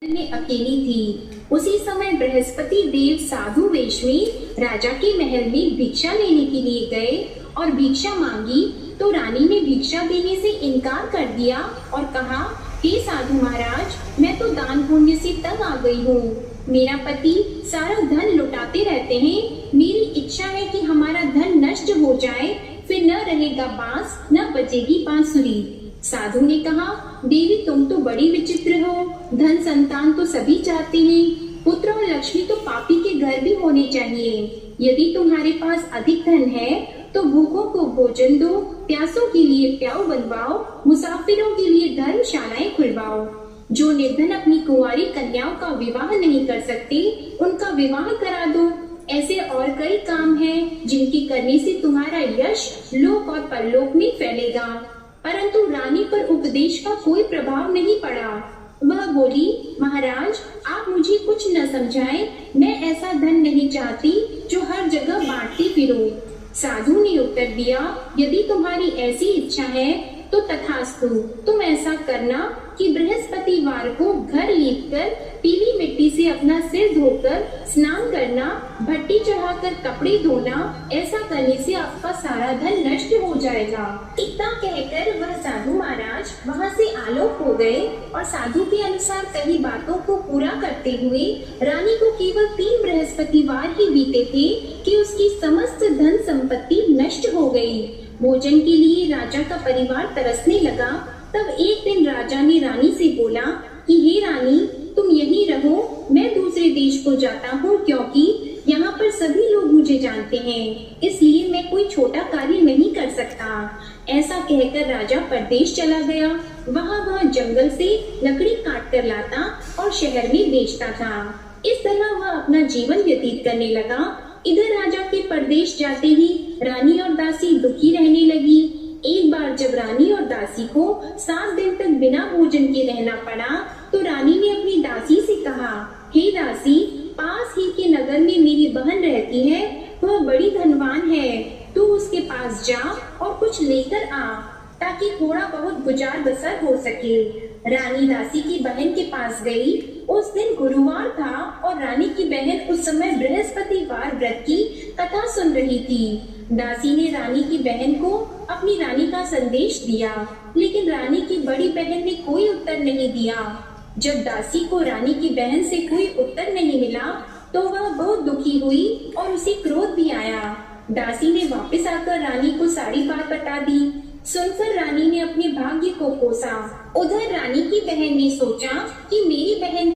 में अकेली थी। उसी समय बृहस्पति देव साधु वेश में राजा के महल में भिक्षा लेने के लिए गए और भिक्षा मांगी तो रानी ने भिक्षा देने से इनकार कर दिया और कहा, हे साधु महाराज, मैं तो दान पुण्य से तंग आ गई हूँ। मेरा पति सारा धन लुटाते रहते हैं। मेरी इच्छा है कि हमारा धन नष्ट हो जाए, फिर न रहेगा बांस न बजेगी बांसुरी। साधु ने कहा, देवी तुम तो बड़ी विचित्र हो। धन संतान तो सभी चाहते हैं, पुत्र और लक्ष्मी तो पापी के घर भी होने चाहिए। यदि तुम्हारे पास अधिक धन है तो भूखों को भोजन दो, प्यासों के लिए प्याऊ बनवाओ, मुसाफिरों के लिए धर्मशालाएं खुलवाओ। जो निर्धन अपनी कुंवारी कन्याओं का विवाह नहीं कर सकते, उनका विवाह करा दो। ऐसे और कई काम हैं जिनके करने से तुम्हारा यश लोक और परलोक में फैलेगा। परंतु रानी पर उपदेश का कोई प्रभाव नहीं पड़ा। वह बोली, महाराज आप मुझे कुछ न समझाएं, मैं ऐसा धन नहीं चाहती जो हर जगह बांटती फिरूं। साधु ने उत्तर दिया, यदि तुम्हारी ऐसी इच्छा है तो तथास्तु। तुम ऐसा करना कि बृहस्पतिवार को घर लीपकर पीली मिट्टी से अपना सिर धोकर स्नान करना, भट्टी चढ़ाकर कपड़े धोना। ऐसा करने से आपका सारा धन नष्ट हो जाएगा। इतना कहकर वह साधु महाराज वहाँ से आलोक हो गए और साधु के अनुसार कही बातों को पूरा करते हुए रानी को केवल 3 बृहस्पतिवार ही बीते थे कि उसकी समस्त धन संपत्ति नष्ट हो गई। भोजन के लिए राजा का परिवार तरसने लगा। तब एक दिन राजा ने रानी से बोला कि हे रानी, तुम यहीं रहो, मैं दूसरे देश को जाता हूँ, क्योंकि यहाँ पर सभी लोग मुझे जानते हैं, इसलिए मैं कोई छोटा कार्य नहीं कर सकता। ऐसा कहकर राजा परदेश चला गया। वहाँ वह जंगल से लकड़ी काट कर लाता और शहर में बेचता था। इस तरह वह अपना जीवन व्यतीत करने लगा। इधर राजा के परदेश जाते ही रानी और दासी दुखी रहने लगी। एक बार जब रानी और दासी को 7 दिन तक बिना भोजन के रहना पड़ा तो रानी ने अपनी दासी से कहा, हे दासी, पास ही के नगर में मेरी बहन रहती है, वह बड़ी धनवान है। तू उसके पास जा और कुछ लेकर आ ताकि थोड़ा बहुत गुजार बसर हो सके। रानी दासी की बहन के पास गई। उस दिन गुरुवार था और रानी की बहन उस समय बृहस्पतिवार व्रत की कथा सुन रही थी। दासी ने रानी की बहन को अपनी रानी का संदेश दिया, लेकिन रानी की बड़ी बहन ने कोई उत्तर नहीं दिया। जब दासी को रानी की बहन से कोई उत्तर नहीं मिला तो वह बहुत दुखी हुई और उसे क्रोध भी आया। दासी ने वापस आकर रानी को सारी बात बता दी। सुनकर रानी ने अपने भाग्य को कोसा। उधर रानी की बहन ने सोचा कि मेरी बहन